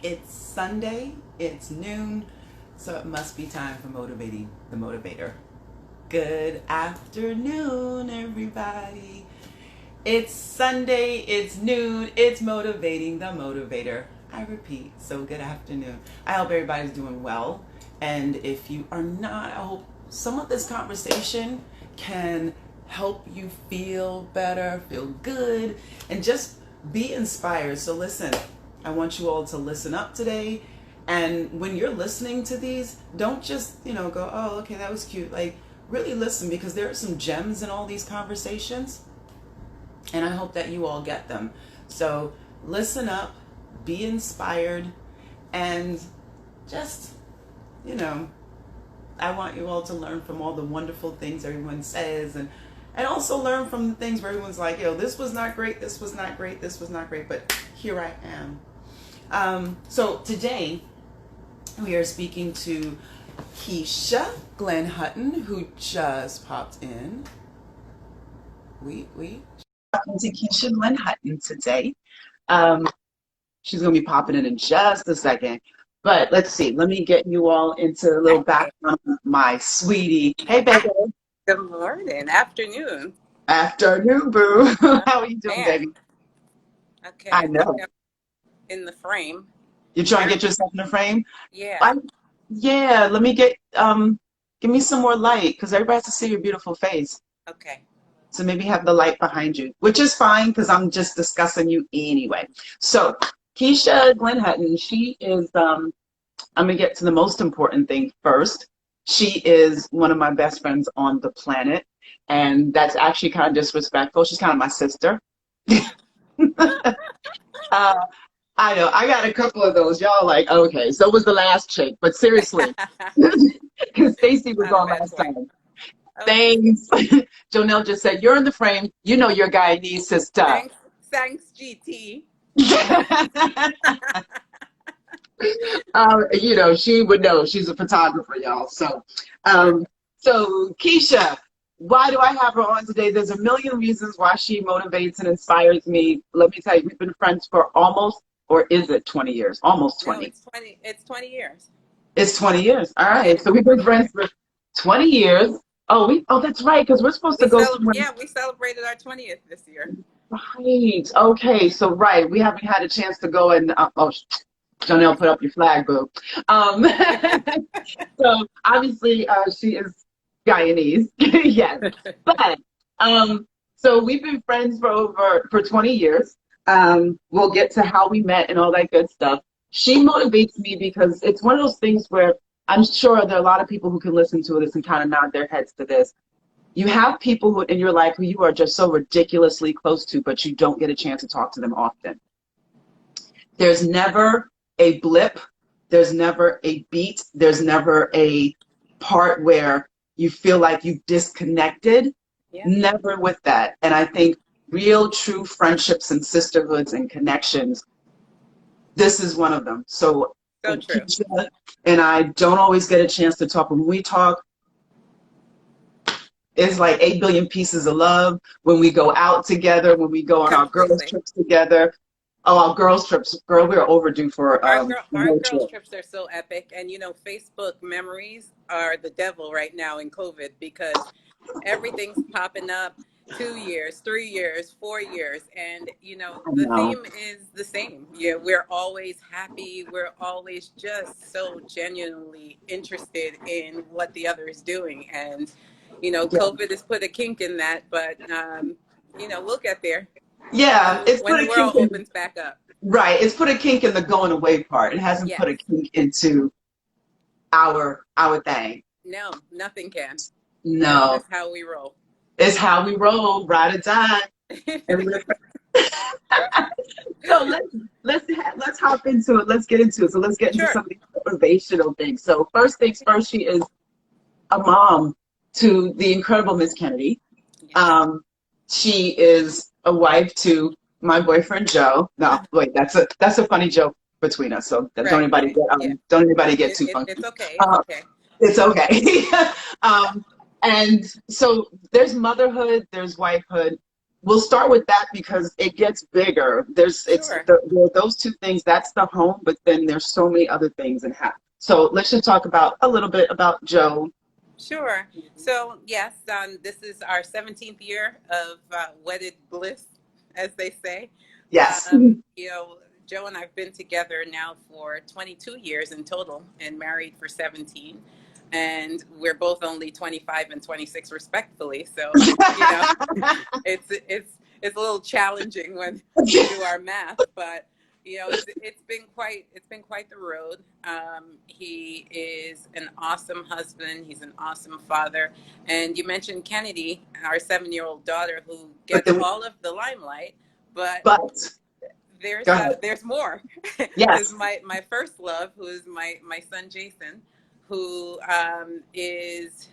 It's Sunday, it's noon, so it must be time for Motivating the Motivator. Good afternoon, everybody. It's Sunday, it's noon, it's Motivating the Motivator. I repeat, so good afternoon. I hope everybody's doing well. And if you are not, I hope some of this conversation can help you feel better, feel good, and just be inspired. So listen, I want you all to listen up today. And when you're listening to these, don't just, go, oh, okay, that was cute. Like, really listen because there are some gems in all these conversations. And I hope that you all get them. So listen up, be inspired, and just, you know, I want you all to learn from all the wonderful things everyone says and also learn from the things where everyone's like, yo, this was not great, this was not great, this was not great, but here I am. So today we are speaking to Keisha Glenn-Hutton, who just popped in. We talking to Keisha Glenn-Hutton today. Um, she's going to be popping in just a second. But let's see. Let me get you all into a little Hi. background of my sweetie. Hey, baby. Good morning, afternoon. Afternoon, boo. Oh, How are you doing, man. baby? Okay, I I think know. I'm in the frame. You're trying to Every get yourself in a frame? Yeah. I, yeah, let me give me some more light because everybody has to see your beautiful face. Okay. So maybe have the light behind you, which is fine because I'm just discussing you anyway. So Keisha Glenn-Hutton, she is, I'm going to get to the most important thing first. She is one of my best friends on the planet. And that's actually kind of disrespectful. She's kind of my sister. uh, I know. I got a couple of those. Y'all like, okay, so was the last chick. But seriously, because Stacy was Not a on bad last point. time. Okay. Thanks. Jonelle just said, you're in the frame. You know your Guyanese sister. Thanks, GT. She would know. She's a photographer, y'all. Um, so Keisha, why do I have her on today? There's a million reasons why she motivates and inspires me. Let me tell you, we've been friends for almost, or is it 20 years? Almost No, 20. it's 20 years. It's 20 years. All Yeah, right. So we've been 20 friends years. for 20 years. Oh, that's right, because we're supposed to go somewhere. We celebrated our 20th this year. Right. Okay. So right, we haven't had a chance to go and Jonelle, put up your flag, boo. Um, so obviously, she is Guyanese, yes. But so we've been friends for 20 years. We'll get to how we met and all that good stuff. She motivates me because it's one of those things where I'm sure there are a lot of people who can listen to this and kind of nod their heads to this. You have people who in your life who you are just so ridiculously close to, but you don't get a chance to talk to them often. There's never a blip, there's never a beat, there's never a part where you feel like you've disconnected. Yeah. Never with that. And I think real, true friendships and sisterhoods and connections, this is one of them. So So true. Keisha and I don't always get a chance to talk. When we talk, it's like 8 billion pieces of love when we go out together, when we go on our girls' Completely. trips together. Oh, our girls' trips, girl, we're overdue for a Our road girls trip. trips are so epic, and Facebook memories are the devil right now in COVID because everything's popping up. 2 years, 3 years, 4 years, and I the know. theme is the same. Yeah, we're always happy. We're always just so genuinely interested in what the other is doing, and Yeah, COVID has put a kink in that, but we'll get there yeah, it's when put the a kink world in, opens back up. right. It's put a kink in the going away part. It hasn't put a Yes. kink into our thing. No, nothing can. That's No, just how we roll. it's how we roll, ride or die. And so let's hop into it. Let's get into it. So let's get into Sure. some of these motivational things. So first things first, she is a mom to the incredible Miss Kennedy. Yes. Um, she is a wife to my boyfriend Joe. No, wait, that's a funny joke between us. So Right, right. Yeah. don't anybody get It, too it, it's funky. okay. It's Uh, okay. it's okay. um, and so there's motherhood, there's wifehood. we'll start with that because it gets bigger. Sure. Those two things. That's the home, but then there's so many other things in half. So let's just talk about a little bit about Joe. Sure. So, yes, this is our 17th year of wedded bliss, as they say. Yes. You know, Joe and I've been together now for 22 years in total and married for 17. And we're both only 25 and 26 respectfully. So, you know, it's a little challenging when we do our math, but you know it's been quite the road. He is an awesome husband. He's an awesome father. And you mentioned Kennedy, our 7-year-old daughter, who But gets then, all of the limelight. But but go ahead. there's more. There's Yes. my first love, who is my son Jason, who is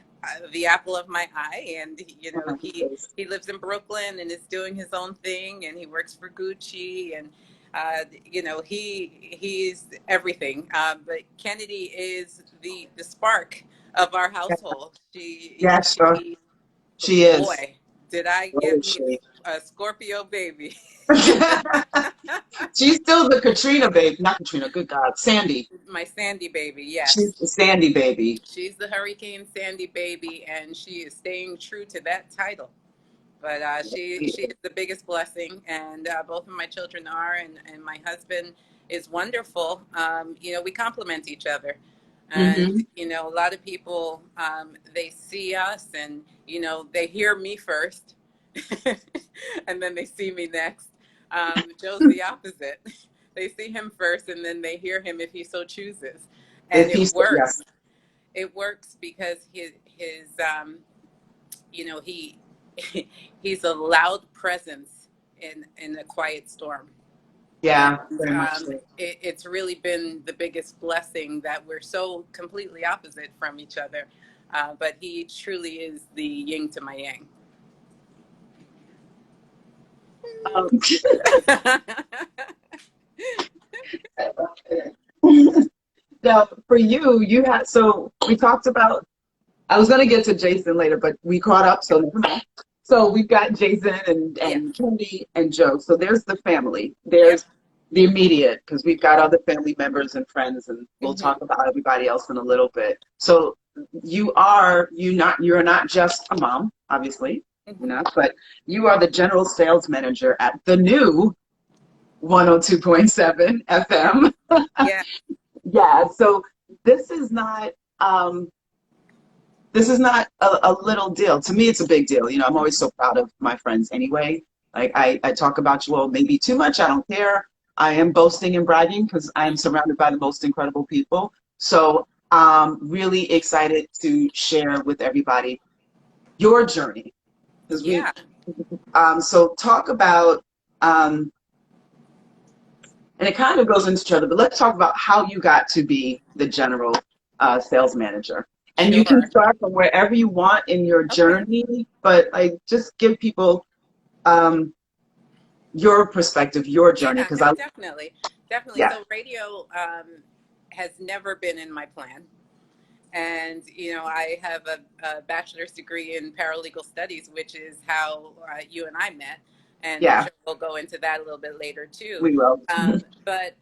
the apple of my eye. And you know he lives in Brooklyn and is doing his own thing, and he works for Gucci. And you know he's everything. But Kennedy is the spark of our household. Yes, sure. She is. Boy, did I What get is me she? a Scorpio baby. She's still the Katrina babe, not Katrina. Good God, Sandy. My Sandy baby, She's yes. the Sandy baby. She's the Hurricane Sandy baby, and she is staying true to that title. But she is the biggest blessing, and both of my children are, and my husband is wonderful. You know, we complement each other, and Mm-hmm. you know, a lot of people they see us, and you know, they hear me first, and then they see me next. Joe's the opposite. They see him first, and then they hear him if he so chooses, and If it he's yes, works. It works because his you know he's a loud presence in a quiet storm. And yeah, very much so. it's really been the biggest blessing that we're so completely opposite from each other. But he truly is the yin to my yang. Um, now, for you, you had so we talked about. I was going to get to Jason later, but we caught up, so never mind. So we've got Jason Yeah. and Candy and Joe. So there's the family. Yep. There's the immediate because we've got other family members and friends, and we'll Hmm. talk about everybody else in a little bit. So you're not just a mom, obviously, you're Hmm. not, but you are the general sales manager at the new 102.7 Yeah. FM. Yeah. Yeah. So this is not. Um, this is not a little deal. To me, it's a big deal. You know, I'm always so proud of my friends anyway. Like I talk about you all maybe too much. I don't care. I am boasting and bragging because I am surrounded by the most incredible people. So really excited to share with everybody your journey. Because Yeah. so talk about, um, and it kind of goes into each other, but let's talk about how you got to be the general sales manager. And you can Sure. start from wherever you want in your Okay. journey, but like just give people um, your perspective, your journey, Yeah. because I, Definitely. Definitely. yeah, So radio has never been in my plan. And you know I have a bachelor's degree in paralegal studies, which is how you and I met, and I'm yeah, sure we'll go into that a little bit later too. we will. But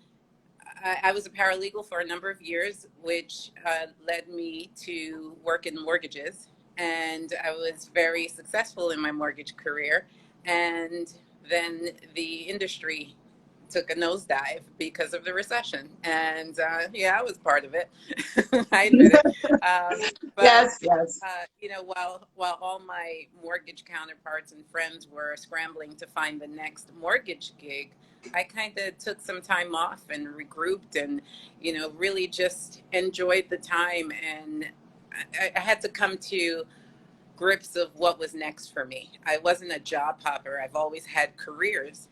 I was a paralegal for a number of years, which led me to work in mortgages, and I was very successful in my mortgage career. And then the industry took a nosedive because of the recession, and yeah, I was part of it. I admit it. But Yes, yes. you know, while all my mortgage counterparts and friends were scrambling to find the next mortgage gig, I kind of took some time off and regrouped, and you know, really just enjoyed the time. And I had to come to grips of what was next for me. I wasn't a job hopper. I've always had careers,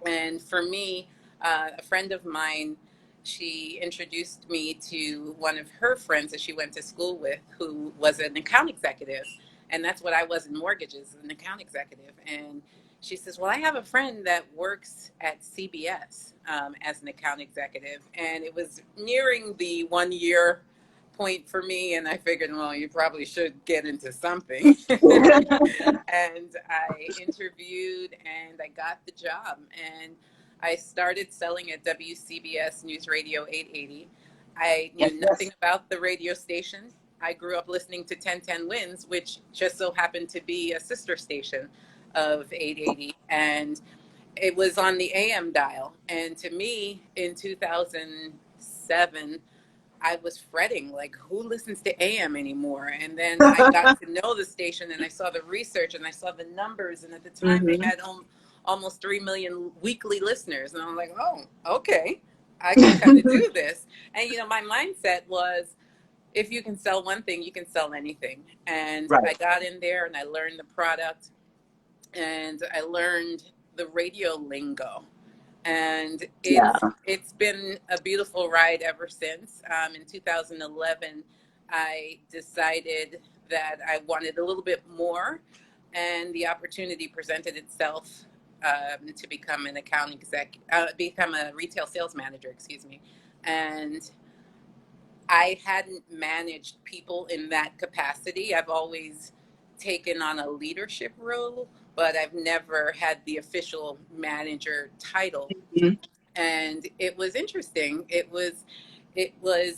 and for me, a friend of mine, she introduced me to one of her friends that she went to school with, who was an account executive. And that's what I was in mortgages, an account executive. And she says, well, I have a friend that works at CBS as an account executive. And it was nearing the 1 year point for me, and I figured, well, you probably should get into something. And I interviewed and I got the job. And I started selling at WCBS News Radio 880. I Yes, knew nothing yes. about the radio station. I grew up listening to 1010 Wins, which just so happened to be a sister station of 880. And it was on the AM dial. And to me, in 2007, I was fretting, like, who listens to AM anymore? And then I got to know the station and I saw the research and I saw the numbers. And at the time, they Hmm. had almost 3 million weekly listeners. And I'm like, oh, okay, I can kind of do this. And, my mindset was, if you can sell one thing, you can sell anything. And Right. I got in there and I learned the product and I learned the radio lingo, and Yeah. it's been a beautiful ride ever since. In 2011, I decided that I wanted a little bit more, and the opportunity presented itself to become an become a retail sales manager. Excuse me, and I hadn't managed people in that capacity. I've always taken on a leadership role, but I've never had the official manager title. Mhm. And it was interesting. It was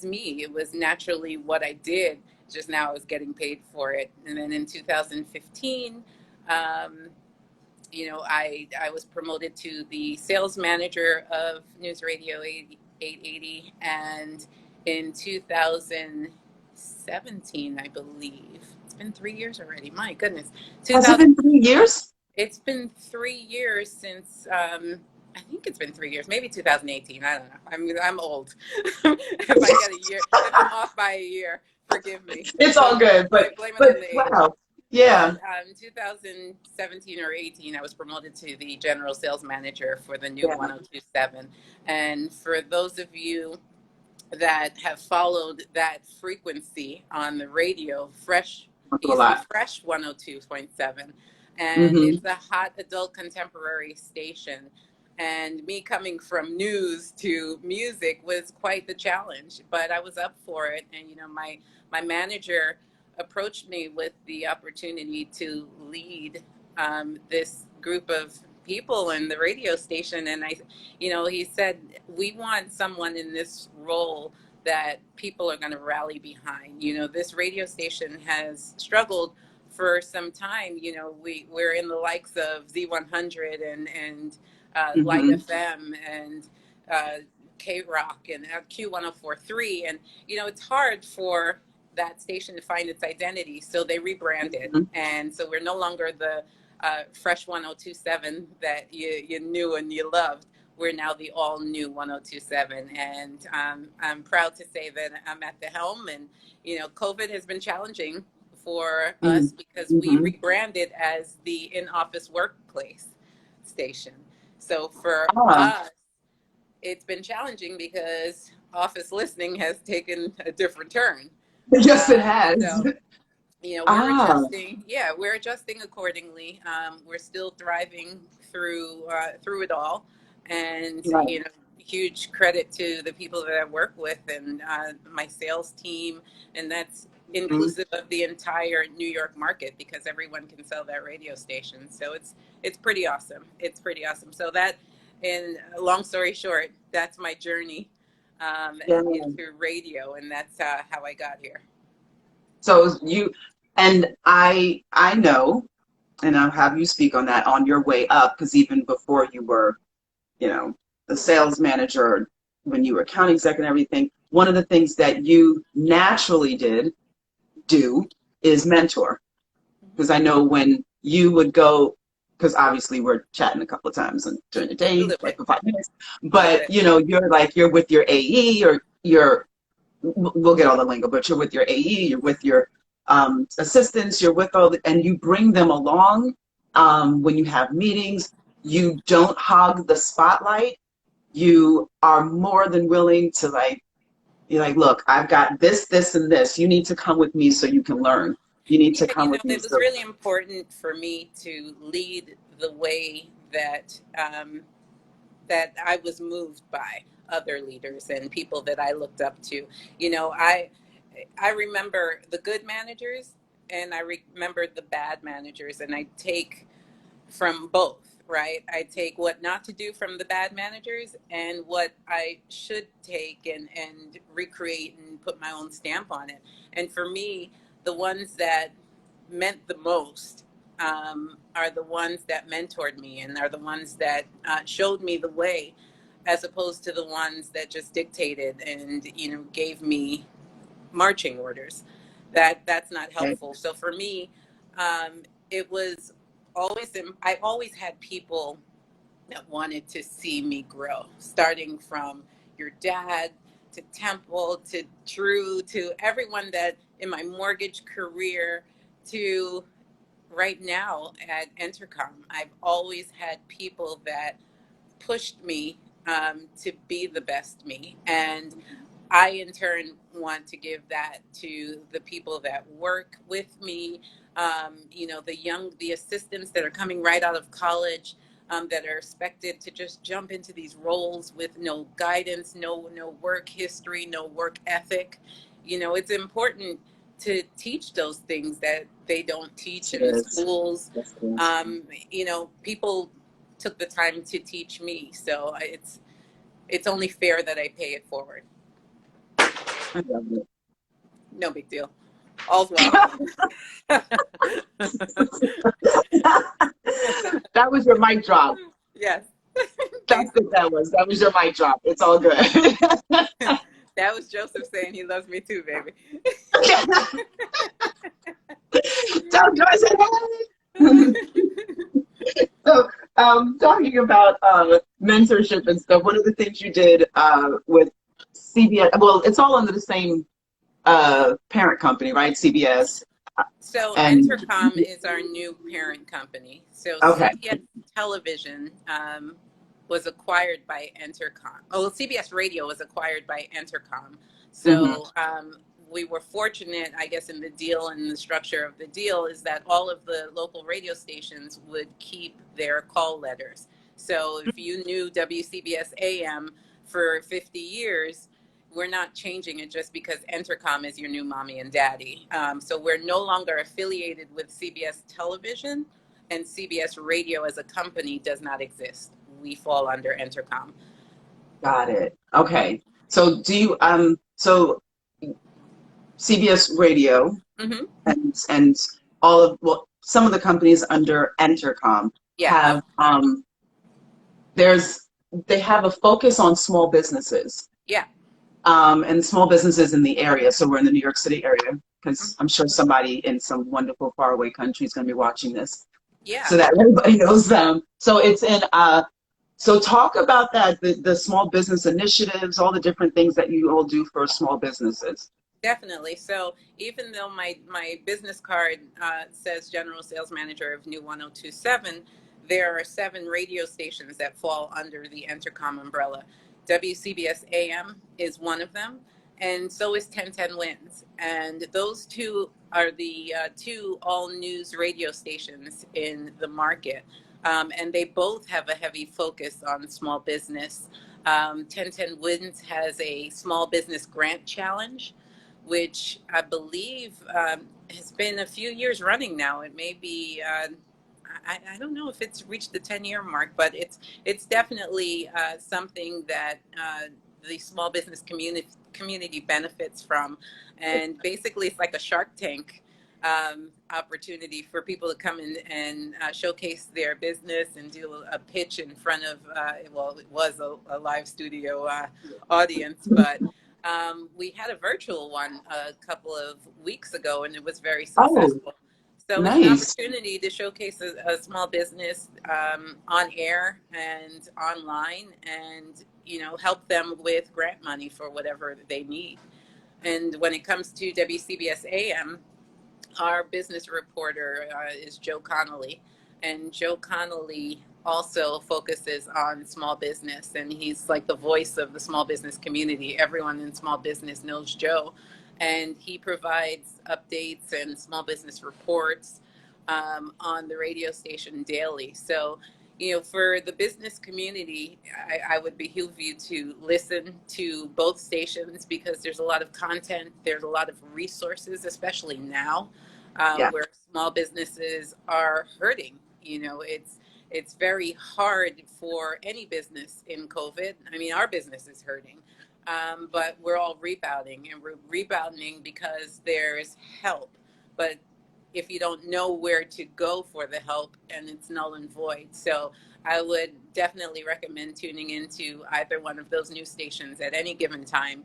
me. It was naturally what I did. Just now I was getting paid for it. And then in 2015, um, I was promoted to the sales manager of News Radio 880, and in 2017, I believe it's been 3 years already. My goodness, Has it 2000. been 3 years? It's been 3 years since. I think it's been 3 years, maybe 2018. I don't know. I'm old. If I get a year, if I'm off by a year, forgive me. It's Don't all good, blame it but on the age. wow. But Yeah. 2017 or 18, I was promoted to the general sales manager for the new Yeah. 1027. And for those of you that have followed that frequency on the radio, That's it a used to be lot. Fresh 102.7, and Hmm. it's a hot adult contemporary station. And me coming from news to music was quite the challenge, but I was up for it. And my manager approached me with the opportunity to lead this group of people in the radio station, and he said, we want someone in this role that people are going to rally behind. This radio station has struggled for some time. We're in the likes of Z100 and Light Hmm. FM and uh, K Rock and Q1043, and it's hard for that station to find its identity, so they rebranded, Hmm. and so we're no longer the Fresh 1027 that you knew and you loved. We're now the all new 1027. And I'm proud to say that I'm at the helm. And, COVID has been challenging for us because we Hmm. rebranded as the in office workplace station. So for Ah, us, it's been challenging because office listening has taken a different turn. yes, it Um, has. so we're Ah, adjusting. Yeah, we're adjusting accordingly. We're still thriving through it all, and right. huge credit to the people that I work with and my sales team, and that's Mhm. inclusive of the entire New York market because everyone can sell that radio station. So it's pretty awesome. It's pretty awesome. So that, in long story short, that's my journey Yeah. into radio, and that's how I got here. So you and I know, and I'll have you speak on that on your way up, because even before you were, the sales manager, when you were account exec and everything, one of the things that you naturally do is mentor. Because I know when you would go, because obviously we're chatting a couple of times during the A day, little like bit, for 5 minutes, a little but bit. you're with your AE, or we'll get all the lingo, but you're with your AE, you're with your assistants, you're with and you bring them along when you have meetings. You don't hog the spotlight. You are more than willing to, you're like, look, I've got this, this, and this. You need to come with me so you can learn. You need to Yeah, come with me. it was So, really important for me to lead the way that I was moved by other leaders and people that I looked up to. I I remember the good managers and I remember the bad managers, and I take from both, right? I take what not to do from the bad managers and what I should take and recreate and put my own stamp on it. And for me, the ones that meant the most are the ones that mentored me and are the ones that showed me the way, as opposed to the ones that just dictated and, gave me marching orders. That's not Okay. helpful. So for me, it was I always had people that wanted to see me grow, starting from your dad to Temple to Drew to everyone that in my mortgage career to right now at Intercom. I've always had people that pushed me to be the best me. And I, in turn, want to give that to the people that work with me, the assistants that are coming right out of college, that are expected to just jump into these roles with no guidance, no work history, no work ethic. It's important to teach those things that they don't teach Yes, it in the is. schools. Yes, it is. People took the time to teach me, so it's only fair that I pay it forward. I love it. No big deal. All's well. That was your mic drop. Yes. That's what that was. That was your mic drop. It's all good. That was Joseph saying he loves me too, baby. Tell Joyce, hey. So, talking about mentorship and stuff, one of the things you did with CBS, well, it's all under the same parent company, right? CBS. So And Entercom is our new parent company. So okay. CBS Television was acquired by Entercom. Oh, CBS Radio was acquired by Entercom. Hmm. So we were fortunate, I guess, in the deal and the structure of the deal is that all of the local radio stations would keep their call letters. So if you knew WCBS AM for 50 years, we're not changing it just because Entercom is your new mommy and daddy. So we're no longer affiliated with CBS Television, and CBS Radio as a company does not exist. We fall under Entercom. Got it. Okay. So do you so CBS Radio Mm-hmm. and all of, well, some of the companies under Entercom Yeah. have there's they have a focus on small businesses. Yeah. And small businesses in the area. So we're in the New York City area because I'm sure somebody in some wonderful faraway country is going to be watching this, Yeah. so that everybody knows them. So it's in. So talk about that, the small business initiatives, all the different things that you all do for small businesses. Definitely. So even though my business card says General Sales Manager of New 1027, there are 7 radio stations that fall under the Entercom umbrella. WCBS AM is one of them, and so is 1010 Wins. And those two are the 2 all news radio stations in the market. And they both have a heavy focus on small business. 1010 Wins has a small business grant challenge, which I believe has been a few years running now. It may be, I don't know if it's reached the 10-year mark, but it's definitely something that the small business community benefits from. And basically, it's like a Shark Tank opportunity for people to come in and showcase their business and do a pitch in front of, well, it was a live studio audience, but we had a virtual one a couple of weeks ago, and it was very Oh, successful. So it's an nice. opportunity to showcase a small business on air and online, and help them with grant money for whatever they need. And when it comes to WCBS AM, our business reporter is Joe Connolly, and Joe Connolly also focuses on small business, and he's like the voice of the small business community. Everyone in small business knows Joe, and he provides updates and small business reports on the radio station daily. So for the business community, I would behoove you to listen to both stations because there's a lot of content, there's a lot of resources, especially now, Yeah. where small businesses are hurting. It's very hard for any business in COVID. I mean, our business is hurting, but we're all rebounding, and we're rebounding because there's help. But if you don't know where to go for the help, and it's null and void. So I would definitely recommend tuning into either one of those news stations at any given time.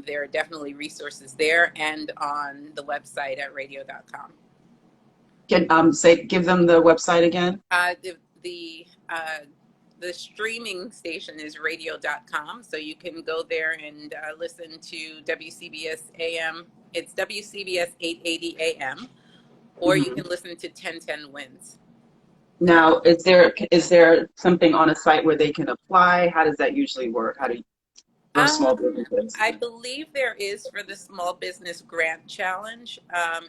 There are definitely resources there and on the website at radio.com. Can give them the website again. The streaming station is radio.com, so you can go there and listen to WCBS AM. It's WCBS 880 AM, or you Mhm. can listen to 1010 Wins. Now, is there something on a site where they can apply? How does that usually work? How do you, for small businesses? I believe there is for the Small Business Grant Challenge,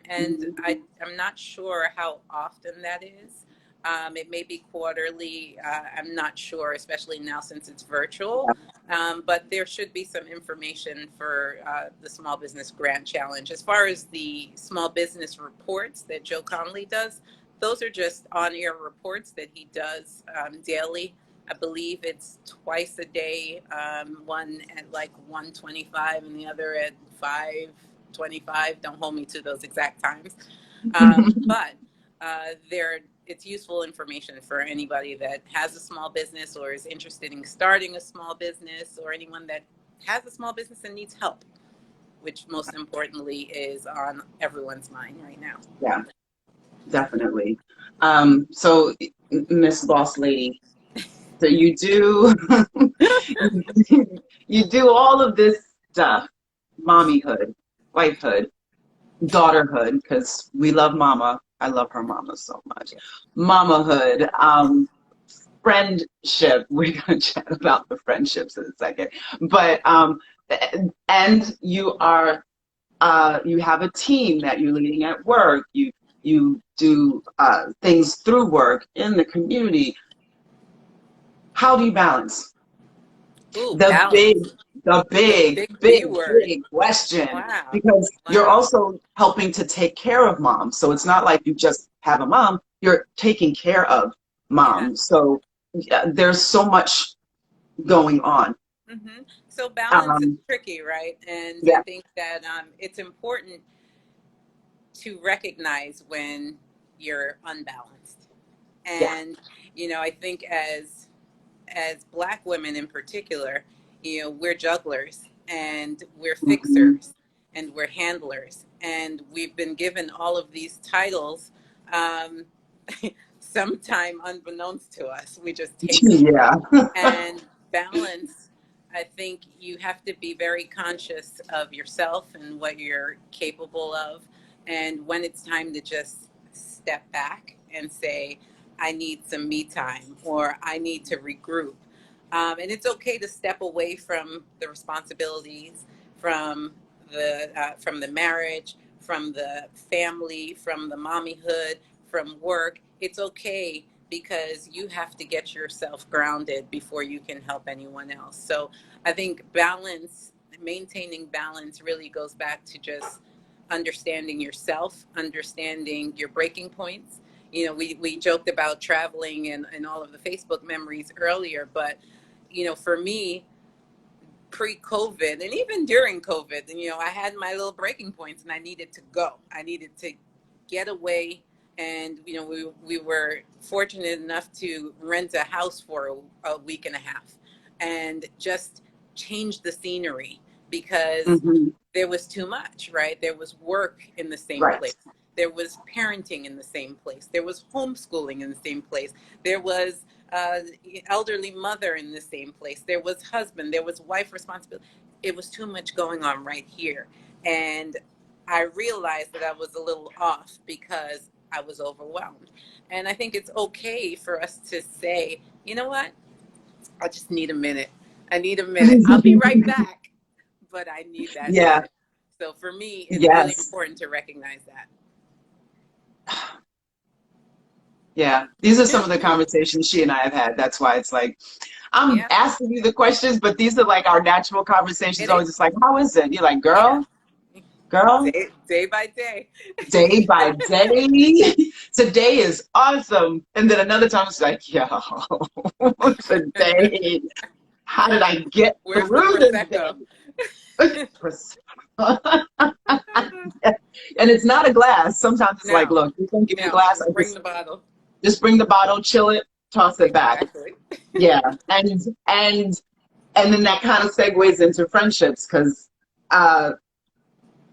and Mhm. I'm not sure how often that is. It may be quarterly. I'm not sure, especially now since it's virtual. But there should be some information for the Small Business Grant Challenge. As far as the small business reports that Joe Conley does, those are just on-air reports that he does daily. I believe it's twice a day, one at like 1:25 and the other at 5:25. Don't hold me to those exact times. But it's useful information for anybody that has a small business or is interested in starting a small business, or anyone that has a small business and needs help, which most importantly is on everyone's mind right now. Yeah, definitely. So, Miss Boss Lady, so you do you do all of this stuff, mommyhood, wifehood, daughterhood, because we love mama. I love her mama so much. Mamahood, friendship. We're gonna chat about the friendships in a second. But and you have a team that you're leading at work. You do things through work in the community. How do you balance? Ooh, The big, balance. the The big, big B big, word. big question. Wow. Because you're Wow. also helping to take care of mom. So it's not like you just have a mom, you're taking care of Yeah. mom. So yeah, there's so much going on. So balance is Um, tricky, right? And I yeah, think that it's important to recognize when you're unbalanced. yeah. And I think as Black women in particular, we're jugglers and we're Hmm. fixers and we're handlers, and we've been given all of these titles. Um, Sometime unbeknownst to us, we just take them. Yeah. And balance, I think you have to be very conscious of yourself and what you're capable of, and when it's time to just step back and say, I need some me time, or I need to regroup. And it's okay to step away from the responsibilities, from the marriage, from the family, from the mommyhood, from work. It's okay, because you have to get yourself grounded before you can help anyone else. So I think maintaining balance really goes back to just understanding yourself, understanding your breaking points. We joked about traveling and all of the Facebook memories earlier, but for me, pre-COVID and even during COVID, and I had my little breaking points, and I needed to go. I needed to get away, and we were fortunate enough to rent a house for a week and a half, and just change the scenery, because Hmm. there was too much, right? There was work in the same Right. place. There was parenting in the same place. There was homeschooling in the same place. There was uh, elderly mother in the same place. There was husband. There was wife responsibility. It was too much going on right here. And I realized that I was a little off because I was overwhelmed. And I think it's okay for us to say, you know what? I just need a minute. I need a minute. I'll be right back, but I need that Yeah. minute. So for me, it's really Yes. important to recognize that. Yeah. These are some of the conversations she and I have had. That's why it's like, I'm Yeah, asking you the questions, but these are like our natural conversations. it is. Always just like, how is it? You're like, Yeah, girl, day by day. day by day. Today is awesome. And then another time it's like, yo, today, how did I get Where's the through this prosecco? day? And it's not a glass. Sometimes it's like, No, look, you don't give me a no, glass. I just bring the bottle. just bring the bottle, chill it, toss it back. Exactly. Yeah. And then that kind of segues into friendships because uh,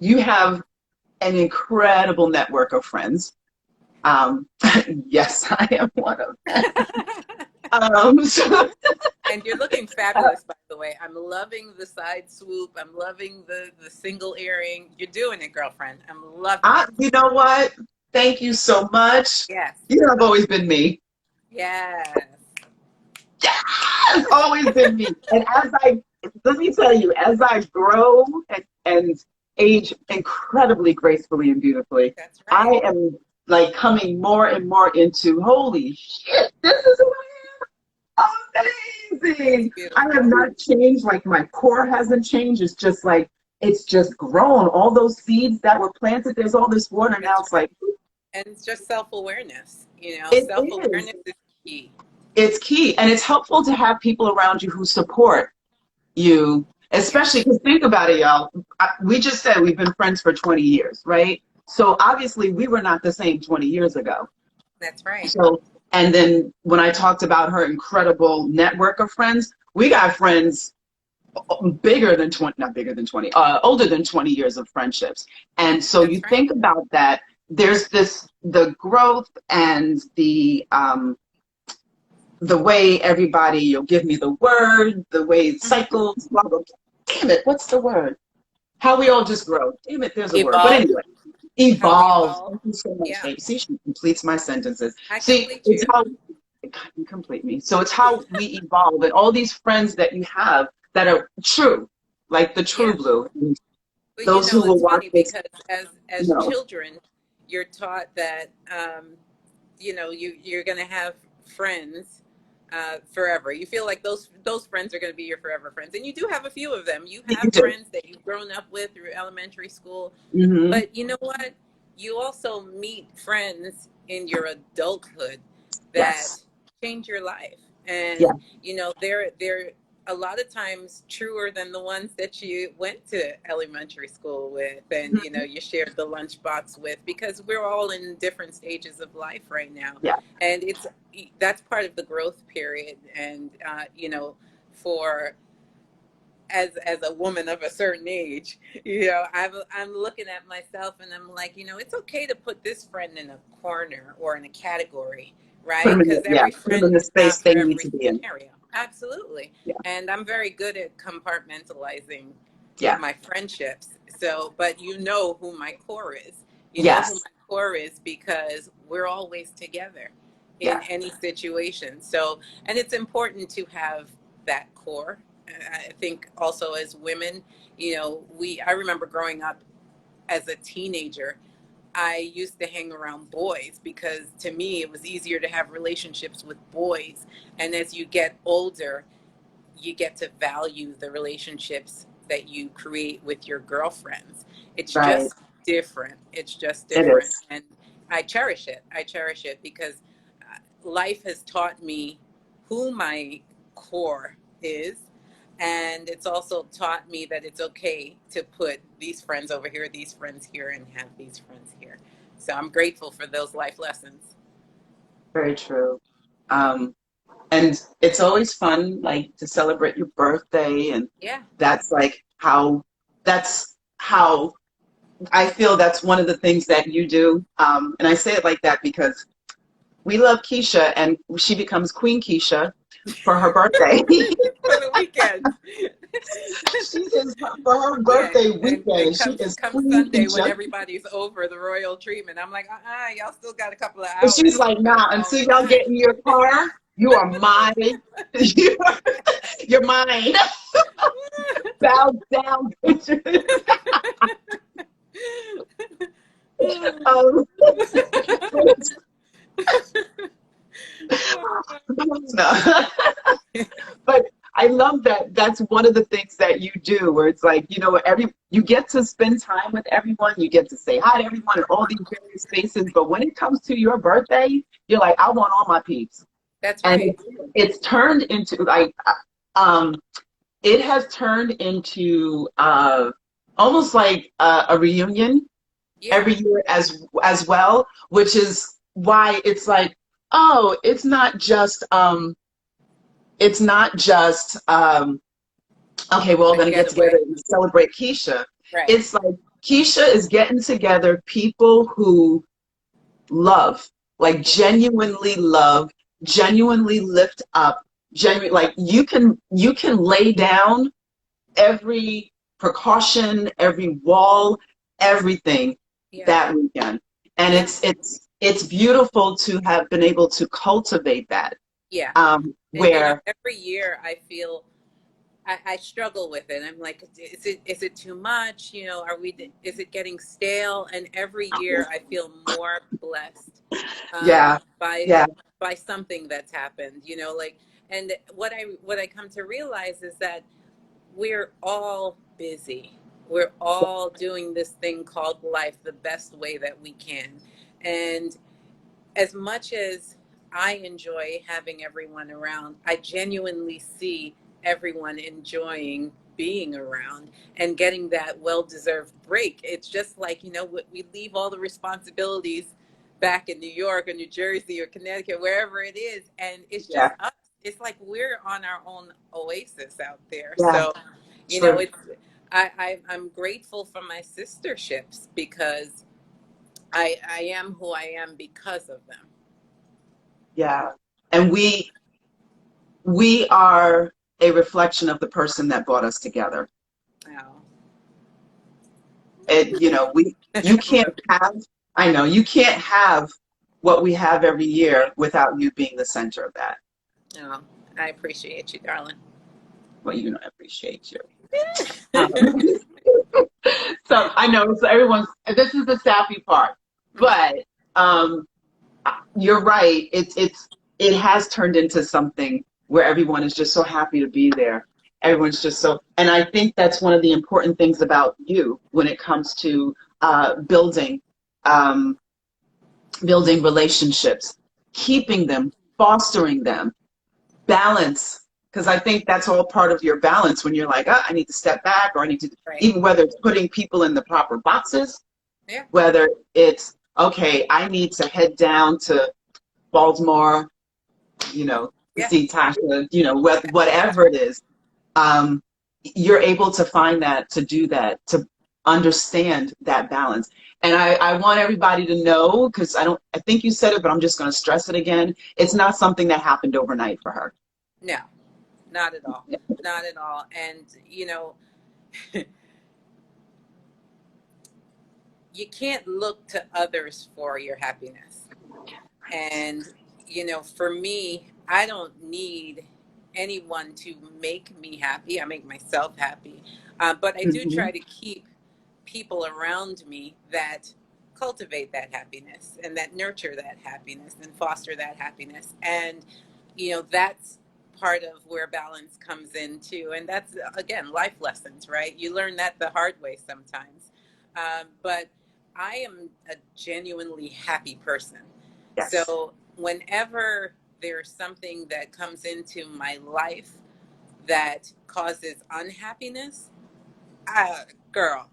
you have an incredible network of friends. Um, yes, I am one of them. So, And you're looking fabulous, by the way. I'm loving the side swoop. I'm loving the single earring. You're doing it, girlfriend. I'm loving it. you know what? Thank you so much. Yes. You know, I've always been me. Yes. It's always been me. And let me tell you, as I grow and age incredibly gracefully and beautifully, That's right. I am like coming more and more into, holy shit, this is who I am. It's Amazing. I have beautiful. not changed. Like my core hasn't changed. It's just like, it's just grown. All those seeds that were planted, there's all this water now. That's It's right. like, And it's just self-awareness. You know, it is. self-awareness is key. It's key. And it's helpful to have people around you who support you, especially Yes. because think about it, y'all. We just said we've been friends for 20 years, right? So obviously we were not the same 20 years ago. That's right. So, and then when I talked about her incredible network of friends, we got friends bigger than 20, not bigger than 20, older than 20 years of friendships. And so you That's right. think about that, there's the growth and the way everybody, you'll give me the word, the way it Mhm. cycles, blah, blah, blah. Damn it, what's the word? How we all just grow. Damn it, there's a word. But Evolve. anyway, How we evolve. evolve. Thank you so much, Yeah. babe. See, she completes my sentences. I See, complete it's you. how you complete me. So it's how we evolve. And all these friends that you have that are true, like the true Yeah. blue, But you those who know, will it's watch funny this, because you as know, children, you're taught that you know you're going to have friends forever. You feel like those friends are going to be your forever friends, and you do have a few of them. You you have do. friends that you've grown up with through elementary school, Mm-hmm. but you know what? You also meet friends in your adulthood that Yes. change your life, and Yeah. you know they're a lot of times truer than the ones that you went to elementary school with and you know Mhm. you shared the lunchbox with because we're all in different stages of life right now Yeah. and it's that's part of the growth period and you know for as a woman of a certain age, you know, I'm looking at myself and I'm like, you know, it's okay to put this friend in a corner or in a category, Put right? them in Because the, yeah, every put them in friend the is space not they for need every to be in. scenario. Absolutely. Yeah. And I'm very good at compartmentalizing Yeah. my friendships. So, but you know who my core is. You know who Yes. my core is because we're always together in Yeah. any situation. So, and it's important to have that core. I think also as women, you know, I remember growing up as a teenager, I used to hang around boys because to me it was easier to have relationships with boys. And as you get older, you get to value the relationships that you create with your girlfriends. It's Right. just different. It's just It different. is. And I cherish it. I cherish it because life has taught me who my core is. And it's also taught me that it's okay to put these friends over here, these friends here, and have these friends here. So I'm grateful for those life lessons. Very true. Um, and it's always fun, like to celebrate your birthday, and Yeah. that's like that's how I feel that's one of the things that you do. And I say it like that because we love Keisha, and she becomes Queen Keisha for her birthday. For the weekend. She is for her Yeah, birthday and weekend. She is come Queen Sunday when Keisha. everybody's over the royal treatment, I'm like, y'all still got a couple of And she's hours. like, You better nah, fall until in y'all line. get in your car, you are mine. You're mine. Bow down, bitches. Um, No. But I love that that's one of the things that you do where it's like, you get to spend time with everyone, you get to say hi to everyone in all these various spaces, but when it comes to your birthday, you're like, I want all my peeps. That's And right. it's turned into like um it has turned into almost like a reunion Yeah. every year as well, which is why it's like, oh, it's not just okay, we're all A going to get together getaway. and celebrate Keisha. Right. It's like Keisha is getting together people who love, like genuinely lift up, genuinely like you can lay down every precaution, every wall, everything Yeah. that weekend. And Yeah. it's beautiful to have been able to cultivate that. Yeah. And Where every year I feel I struggle with it. I'm like, is it too much? Is it getting stale? And every year I feel more blessed yeah, by yeah, something that's happened. And what I come to realize is that we're all busy. We're all doing this thing called life the best way that we can. And as much as I enjoy having everyone around, I genuinely see everyone enjoying being around and getting that well deserved break. It's just like, we leave all the responsibilities back in New York or New Jersey or Connecticut, wherever it is, and it's just yeah, us. It's like we're on our own oasis out there. yeah, So, true. it's I'm grateful for my sisterships because I am who I am because of them. Yeah. And we are a reflection of the person that brought us together. Oh. We you can't have I know you can't have what we have every year without you being the center of that. Oh, I appreciate you, darling. Well, I appreciate you. Um, so I know so everyone's this is the sappy part, but um, you're right. It has turned into something where everyone is just so happy to be there. Everyone's just so, and I think that's one of the important things about you when it comes to building um, building relationships, keeping them, fostering them, balance. Because I think that's all part of your balance when you're like, I need to step back, or I need to, Right. even whether it's putting people in the proper boxes, Yeah. whether it's, okay, I need to head down to Baltimore, to Yeah. see Tasha, whatever it is, um, you're able to find that, to do that, to understand that balance. And I want everybody to know, because I think you said it, but I'm just going to stress it again. It's not something that happened overnight for her. No, not at all. Not at all. And, you can't look to others for your happiness. And, for me, I don't need anyone to make me happy. I make myself happy. But I do Mhm. try to keep people around me that cultivate that happiness and that nurture that happiness and foster that happiness. And, that's part of where balance comes in too. And that's, again, life lessons, right? You learn that the hard way sometimes. But I am a genuinely happy person. Yes. So whenever there's something that comes into my life that causes unhappiness, girl,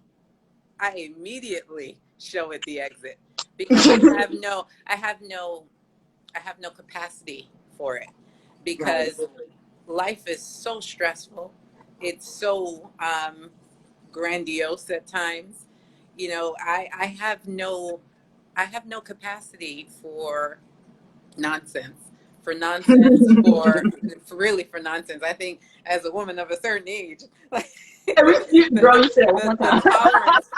I immediately show it the exit because I have no capacity for it Right. because life is so stressful. It's so grandiose at times. I have no capacity nonsense for nonsense. I think as a woman of a certain age, like Girl, the, you said it one the, more the time. tolerance,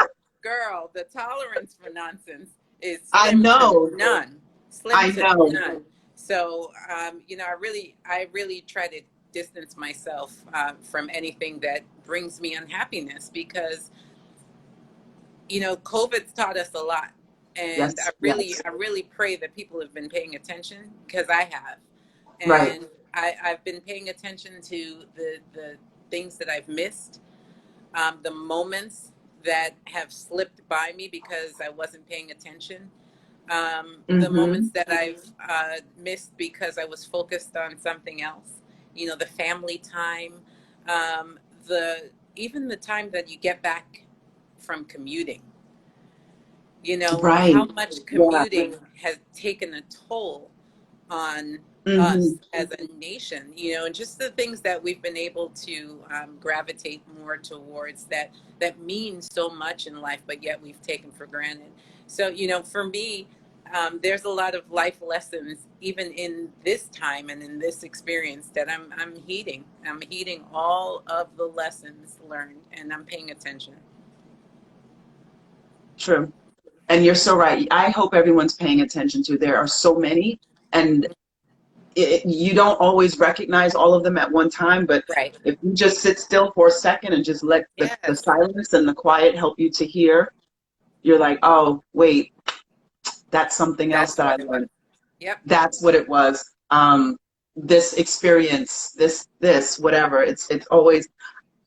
girl, the tolerance for nonsense is I slim to know. none. Slim I to know. none. So, I really try to distance myself from anything that brings me unhappiness because COVID's taught us a lot. And Yes. Yes. I really pray that people have been paying attention, because I have. Right. And I've been paying attention to the things that I've missed, the moments that have slipped by me because I wasn't paying attention, the Mm-hmm. moments that I've missed because I was focused on something else. You know, the family time, the even the time that you get back from commuting. You know, Right. how much Yeah. commuting has taken a toll on Mm-hmm. us as a nation, you know, and just the things that we've been able to gravitate more towards, that mean so much in life, but yet we've taken for granted. So, you know, for me, there's a lot of life lessons even in this time and in this experience that I'm heeding. I'm heeding all of the lessons learned, and I'm paying attention. True. And you're so right. I hope everyone's paying attention to. There are so many, and you don't always recognize all of them at one time. But Right. if you just sit still for a second and just let the Yes, silence and the quiet help you to hear, you're like, oh, wait, that's something else that's that I what it was. learned. Yep. That's what it was. This experience, whatever. It's always.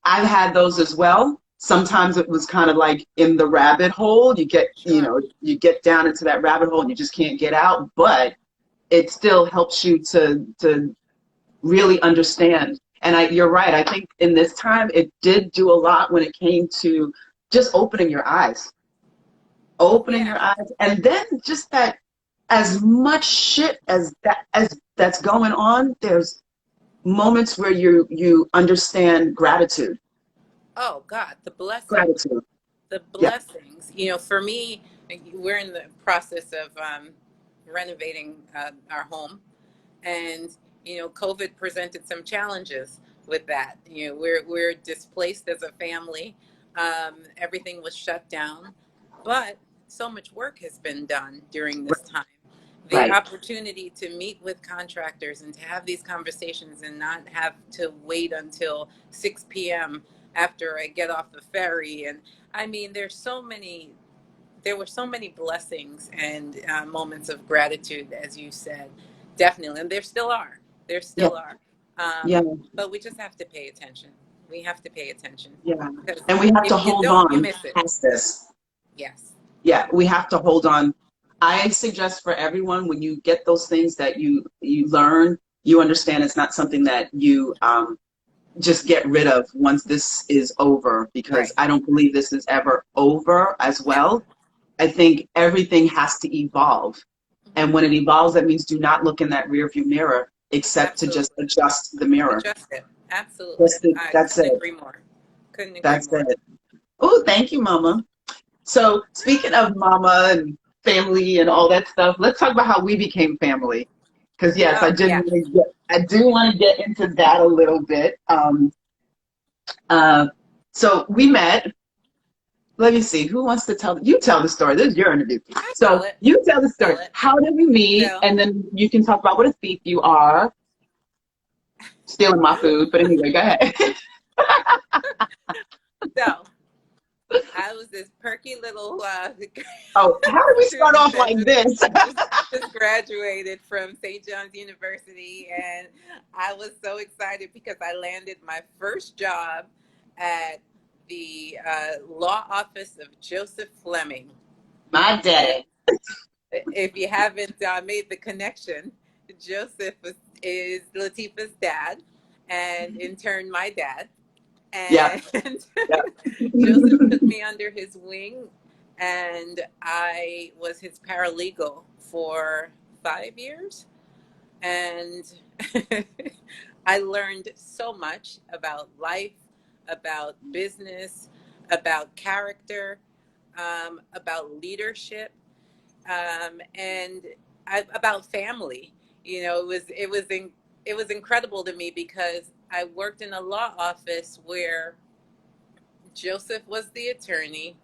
I've had those as well. Sometimes it was kind of like in the rabbit hole. Sure. You get down into that rabbit hole and you just can't get out. But it still helps you to really understand. And you're right. I think in this time it did do a lot when it came to just opening Yeah. your eyes, and then just that as much shit as that's going on. There's moments where you understand Oh God, the blessings, gratitude. the Yeah, blessings. You know, for me, we're in the process of renovating our home, and you know, COVID presented some challenges with that. You know, we're displaced as a family. Everything was shut down, but so much work has been done during this time. The right. opportunity to meet with contractors and to have these conversations and not have to wait until 6 p.m. after I get off the ferry. And I mean, there were so many blessings and moments of gratitude, as you said, definitely, and there still are. There Yeah, still are. yeah, But we just have to pay attention. We have to pay attention, yeah. because And we have if to you hold don't, you on miss it. past this. Yes. Yeah, we have to hold on. I suggest for everyone, when you get those things that you learn, you understand it's not something that you just get rid of once this is over, because Right. I don't believe this is ever over as No. well. I think everything has to evolve. Hmm. And when it evolves, that means do not look in that rearview mirror except to just Absolutely. adjust the mirror. Adjust it. Absolutely. I That's couldn't it. agree more. Couldn't agree That's more. it. Oh, thank you, Mama. So speaking of Mama and family and all that stuff, let's talk about how we became family. Because yes, Oh, yeah. I do want to get into that a little bit. Uh, so we met. Let me see. Who wants to tell? You tell the story. This is your interview. I tell So it. you tell the story. Tell it. How did we meet? So, And then you can talk about what a thief you are. Stealing my food. But anyway, go ahead. so I was this perky little Oh, how did we start student off that like this? just just graduated from St. John's University, and I was so excited because I landed my first job at the law office of Joseph Fleming. My And daddy. if you haven't made the connection, Joseph is Latifah's dad, and in turn, my dad. Yeah. And Yeah. Joseph took me under his wing, and I was his paralegal for 5 years. And I learned so much about life, about business, about character, about leadership, and about family. You know, it was incredible to me because I worked in a law office where Joseph was the attorney.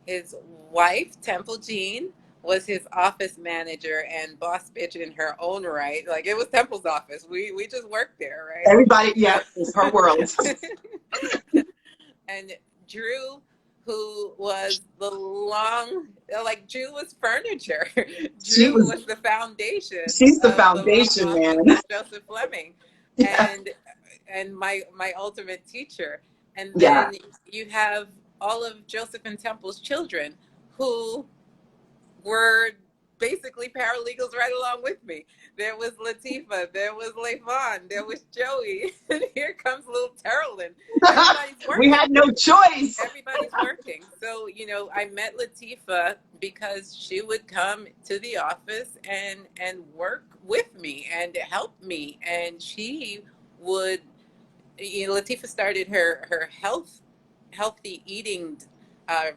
His wife, Temple Jean, was his office manager and boss bitch in her own right. Like, it was Temple's office. We just worked there, right? Everybody, yeah, it's her world. And Drew, who was the long like Jew was furniture. She Drew was, was the foundation she's the of the long foundation, man. office of Joseph Fleming, Yeah. and my ultimate teacher. And Yeah. then you have all of Joseph and Temple's children who were basically paralegals right along with me. There was Latifah, there was Levon, there was Joey, and here comes little Terrellin. Everybody's We working. had no choice. Everybody's working. So, I met Latifah because she would come to the office and work with me and help me. And she would, Latifah started her healthy eating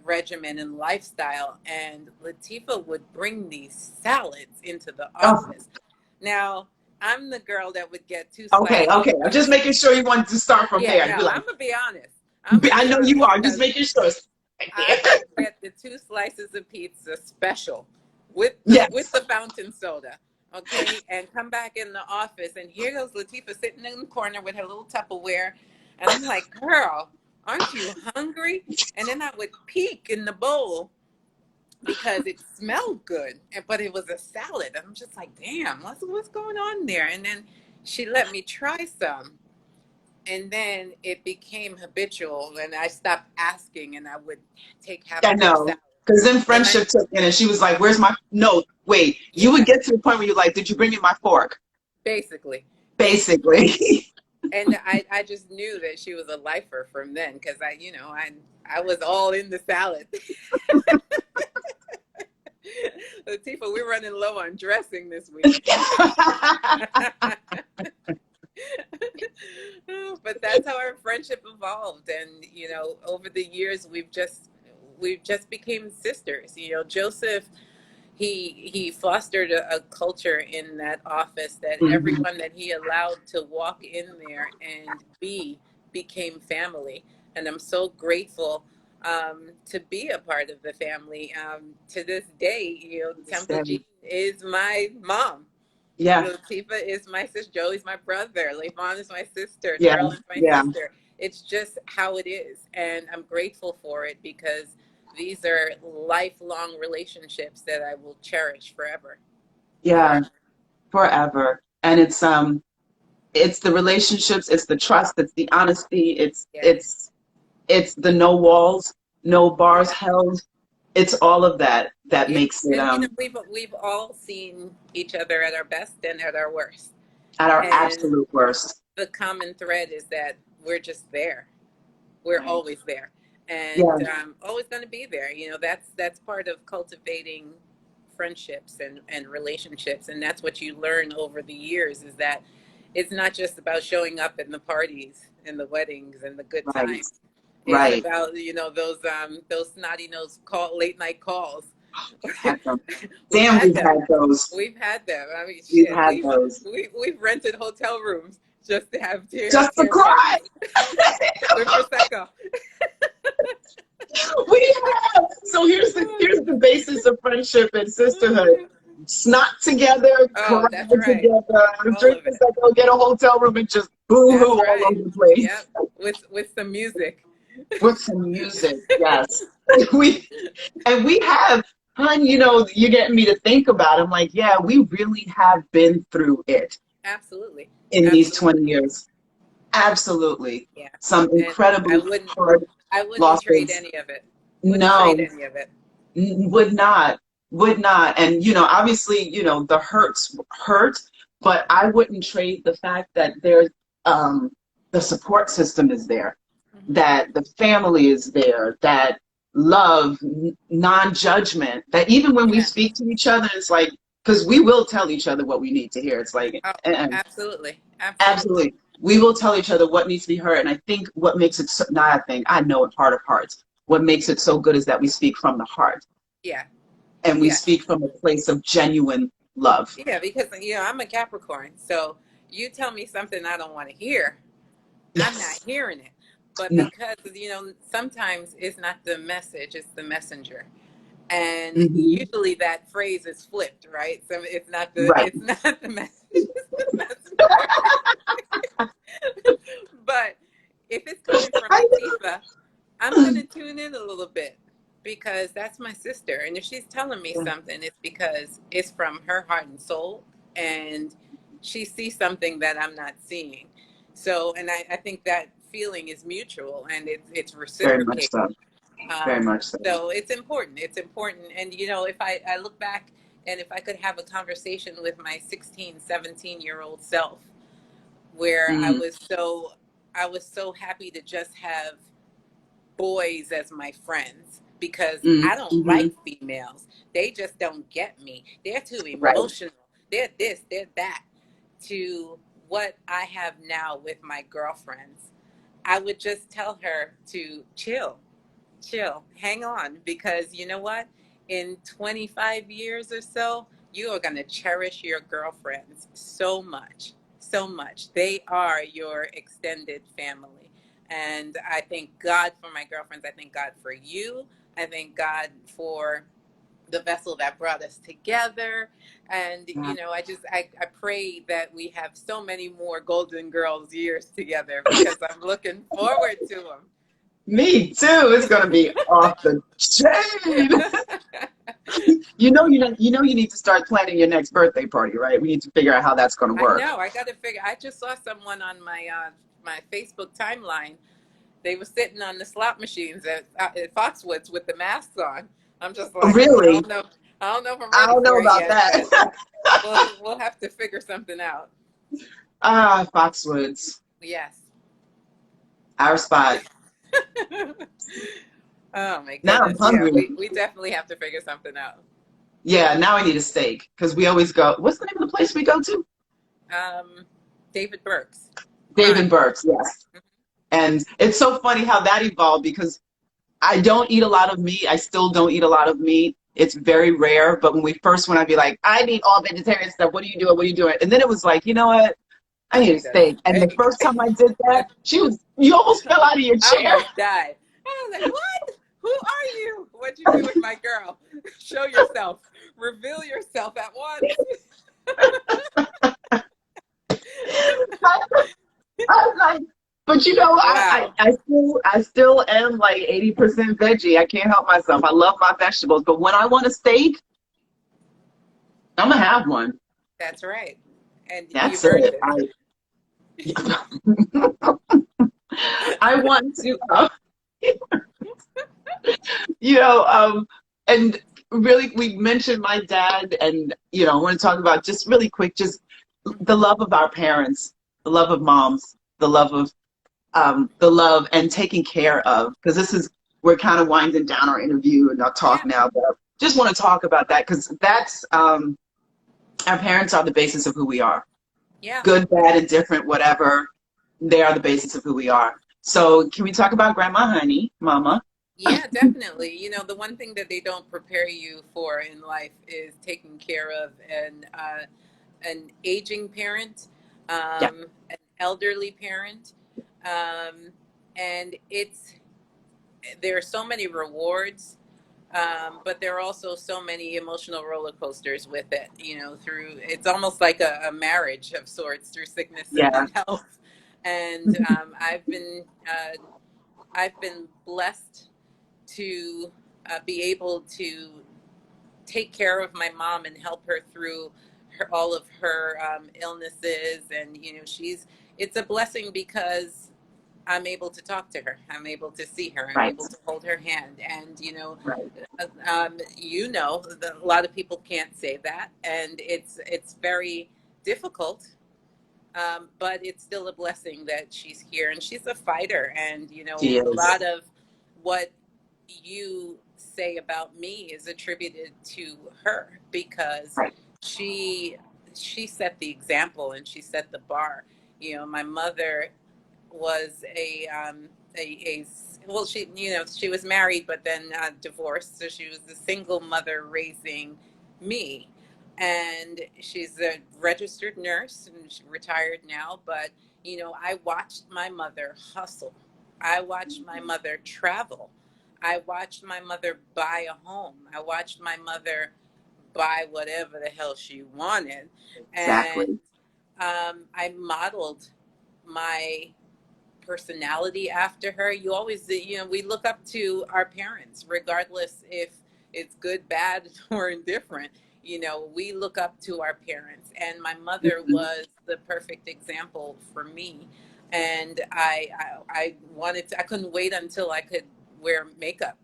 regimen and lifestyle, and Latifah would bring these salads into the Oh, office. Now, I'm the girl that would get two okay, slices of okay. I'm just pizza. making sure you wanted to start from Yeah, there. no, You're like, I'm gonna be honest. I'm gonna I be know you honest are. Just because making sure. I would get the two slices of pizza special with Yes. the fountain soda, okay, and come back in the office, and here goes Latifah sitting in the corner with her little Tupperware, and I'm like, girl, aren't you hungry? And then I would peek in the bowl because it smelled good, but it was a salad. I'm just like, damn, what's going on there? And then she let me try some, and then it became habitual, and I stopped asking, and I would have I more know. salad. Because then And I friendship took in and she was like, where's my, no, wait. You would Yeah, get to the point where you're like, did you bring me my fork? basically, basically. Basically. And I just knew that she was a lifer from then because I was all in the salad. Latifah, we're running low on dressing this week. But that's how our friendship evolved, and over the years we've just became sisters. Joseph, he fostered a culture in that office that Mhm. everyone that he allowed to walk in there and became family. And I'm so grateful to be a part of the family. To this day, Temple Jean is my mom. Yeah, Latifah is my sister. Joey's my brother. Levon is my sister. yeah, Terrell is my yeah, sister. It's just how it is. And I'm grateful for it because these are lifelong relationships that I will cherish forever. yeah, Forever. forever. And it's the relationships, it's the trust, it's the honesty, it's Yeah. it's it's the no walls, no bars Yeah. held. It's all of that that Yeah. makes it And we've all seen each other at our best and at our worst. at our And absolute worst. the common thread is that we're just there. We're Right. always there, and Yeah, always going to be there. That's part of cultivating friendships and relationships, and that's what you learn over the years is that it's not just about showing up in the parties and the weddings and the good right, times. It's right. about those snotty nose late night calls. Had them. We've Damn, had we've them. had those. We've had them. I mean, We've shit. had those. We've rented hotel rooms just to have Just to tear cry. parties with prosecco. We have. So here's the basis of friendship and sisterhood. Snot together, cry Oh, that's right. together, All drink of this, it. go get a hotel room and just boo-hoo That's all right. over the place Yep. With some music. with some music. Yes. We we have, hun, you're getting me to think about it. I'm like, yeah, we really have been through it Absolutely. in these 20 Absolutely. years. Absolutely. Yeah. Some And I incredibly wouldn't hard I wouldn't trade losses. any of it. Wouldn't trade No, any of it. would not, would not. And, obviously, the hurts hurt, but I wouldn't trade the fact that um, the support system is there, Hmm. that the family is there, that love, non-judgment, that even when we Yeah. speak to each other, it's like, because we will tell each other what we need to hear. It's like, Oh, and absolutely. Absolutely. absolutely. We will tell each other what needs to be heard. And I think what makes it so, not I think, I know it, heart of hearts. What makes it so good is that we speak from the heart Yeah. and we Yeah. speak from a place of genuine love. Yeah, because I'm a Capricorn. So you tell me something I don't want to hear, I'm not Yes. hearing it. But No. because sometimes it's not the message, it's the messenger. And Hmm. usually that phrase is flipped, right? So Right. it's not the message, it's the messenger. But if it's coming from I Latifah, I'm gonna tune in a little bit. because that's my sister. And if she's telling me Yeah. something, it's because it's from her heart and soul. And she sees something that I'm not seeing. So, and I think that feeling is mutual and it's Very much reciprocated. so. Very much so. So it's important. It's important. And, if I look back and if I could have a conversation with my 16, 17-year-old self, where Mm, I was so happy to just have boys as my friends because mm, I don't hmm. like females. They just don't get me. They're too Right. emotional. They're this, they're that. To what I have now with my girlfriends, I would just tell her to chill, hang on, because you know what? In 25 years or so, you are going to cherish your girlfriends so much, so much. They are your extended family. And I thank God for my girlfriends. I thank God for you. I thank God for the vessel that brought us together. And, Yeah. I pray that we have so many more Golden Girls years together because I'm looking forward to them. Me too. It's gonna be off the chain. You need to start planning your next birthday party, right? We need to figure out how that's gonna I work. know. I got to figure. I just saw someone on my Facebook timeline. They were sitting on the slot machines at Foxwoods with the masks on. I'm just like, I Really? don't know. I don't know if I'm I ready don't know for it about yet, but that. we'll have to figure something out. Ah, Foxwoods, Yes. our spot. Oh my Now I'm goodness. Yeah, hungry. we definitely have to figure something out. Yeah, now I need a steak because we always go. What's the name of the place we go to? Um, David Burks, David Prime. Burke's, yes. And it's so funny how that evolved because I don't eat a lot of meat. I still don't eat a lot of meat. It's very rare. But when we first went, I'd be like, I need all vegetarian stuff. What are you doing? What are you doing? And then it was like, you know what? I I need a need a steak. And the steak. first time I did that, you almost fell out of your I chair. almost died. I was like, what? Who are you? What'd you do with my girl? Show yourself. Reveal yourself at once. I was like, but you know, Wow. I still am like 80% veggie. I can't help myself. I love my vegetables. But when I want a steak, I'm gonna have one. That's right. And you've That's earned it. it. I want to. you know, and really, we mentioned my dad, and I want to talk about just really quick, just the love of our parents, the love of moms, the love and taking care of. Because we're kind of winding down our interview and our talk Yeah. now, but just want to talk about that because that's our parents are the basis of who we are. Yeah. Good, bad, and different, whatever. They are the basis of who we are. So, can we talk about Grandma Honey, Mama? Yeah, definitely. The one thing that they don't prepare you for in life is taking care of an aging parent, Yeah, an elderly parent, um, and there are so many rewards, but there are also so many emotional roller coasters with it. Through it's almost like a marriage of sorts through sickness yeah, and health. And I've been blessed to be able to take care of my mom and help her through all of her illnesses. And it's a blessing because I'm able to talk to her. I'm able to see her. I'm right, able to hold her hand. And right. a lot of people can't say that, and it's very difficult. But it's still a blessing that she's here, and she's a fighter. And She a is. lot of what you say about me is attributed to her because Right. she she set the example and she set the bar. My mother was a well, she was married but then divorced, so she was a single mother raising me. And she's a registered nurse and she's retired now, but I watched my mother hustle. I watched my mother travel. I watched my mother buy a home. I watched my mother buy whatever the hell she wanted. And Exactly. I modeled my personality after her. You always, we look up to our parents, regardless if it's good, bad, or indifferent. We look up to our parents, and my mother Mhm. was the perfect example for me. And I wanted to, I couldn't wait until I could wear makeup,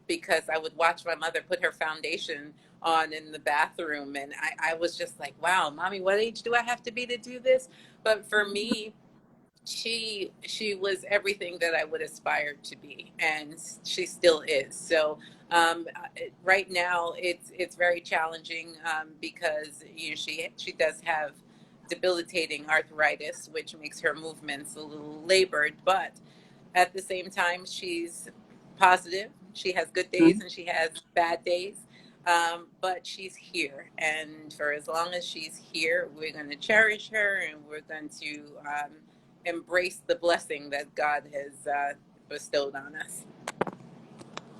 because I would watch my mother put her foundation on in the bathroom, and I was just like, wow, mommy, what age do I have to be to do this? But for me, she was everything that I would aspire to be, and she still is. So right now it's very challenging, because she does have debilitating arthritis, which makes her movements a little labored. But at the same time, she's positive. She has good days and she has bad days. But she's here. And for as long as she's here, we're going to cherish her, and we're going to embrace the blessing that God has bestowed on us.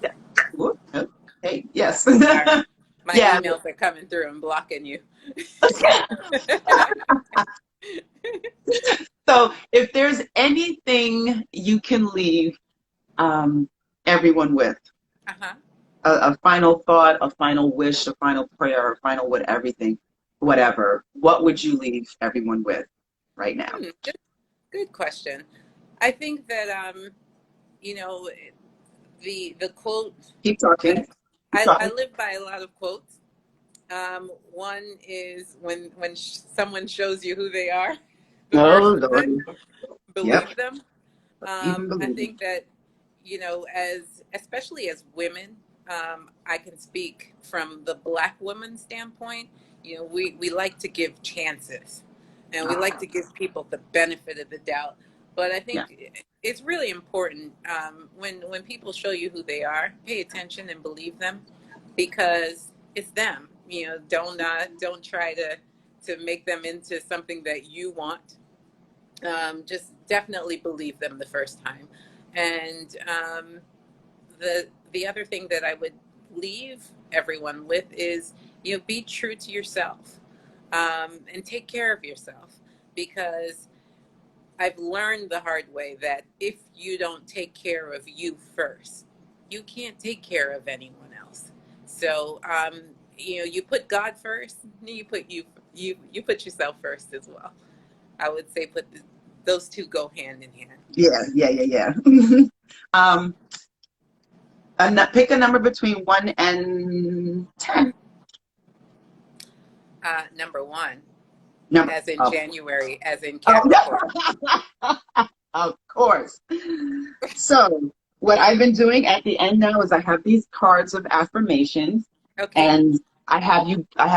Yeah. Whoop. Okay. Yes. Sorry. My Yeah. emails are coming through and blocking you. So if there's anything you can leave everyone with, Uh-huh. a final thought, a final wish, a final prayer, a final whatever, what would you leave everyone with right now? Good question. I think that you know, the quote, Keep talking. Keep I talking. live by a lot of quotes. One is when someone shows you who they are, the Oh, first one, Lord. Yep. believe them. Even I believe it. think that, as especially as women, I can speak from the Black woman standpoint. We like to give chances, and we like Ah, to give people the benefit of the doubt. But I yeah. think it's really important, when people show you who they are, pay attention and believe them, because it's them. Don't try to make them into something that you want. Just definitely believe them the first time. And the other thing that I would leave everyone with is, be true to yourself, and take care of yourself, because I've learned the hard way that if you don't take care of you first, you can't take care of anyone else. So you put God first, you put yourself first as well. I would say those two go hand in hand. Yeah, yeah, yeah, yeah. um, Pick a number between 1 and 10. Number one, Number. as in Oh, January, as in Capricorn. oh. Of course. So what I've been doing at the end now is I have these cards of affirmations, Okay. and I have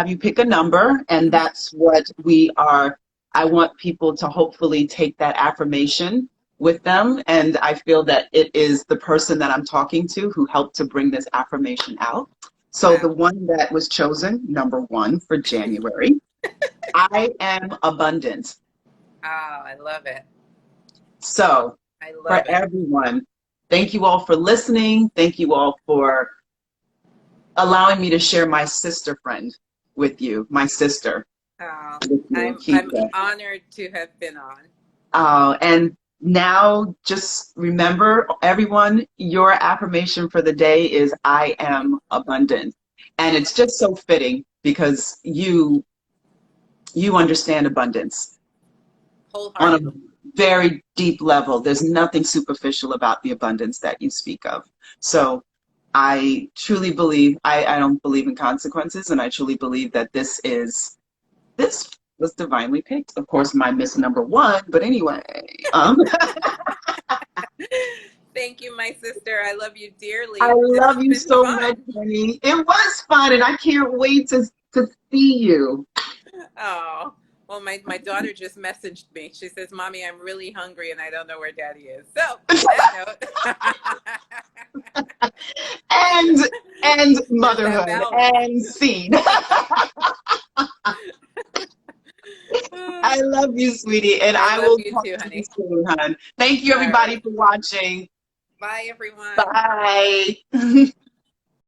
you pick a number, and that's what we are. I want people to hopefully take that affirmation with them, and I feel that it is the person that I'm talking to who helped to bring this affirmation out. So the Wow. one that was chosen, number 1 for January, I am abundant. Oh, I love it. So I for love it. everyone, thank you all for listening. Thank you all for allowing me to share my sister friend with you, my sister Oh, with you, I'm Keisha. honored to have been on. And now just remember, everyone, your affirmation for the day is I am abundant. And it's just so fitting because you understand abundance on a Wholeheartedly. very deep level. There's nothing superficial about the abundance that you speak of. So I truly believe, I don't believe in consequences, and I truly believe that this was divinely picked. Of course, my miss number 1, but anyway, Thank you, my sister. I love you I dearly. This love has you been so much, fun. honey. It was fun, and I can't wait to see you. Oh, well, my daughter just messaged me. She says, Mommy, I'm really hungry and I don't know where Daddy is. So, on that note, and and there's that motherhood balance. and seed. I love you, sweetie, and I I love will you talk too, to you honey. soon, hon. Thank you, All right. everybody, for watching. Bye, everyone. Bye.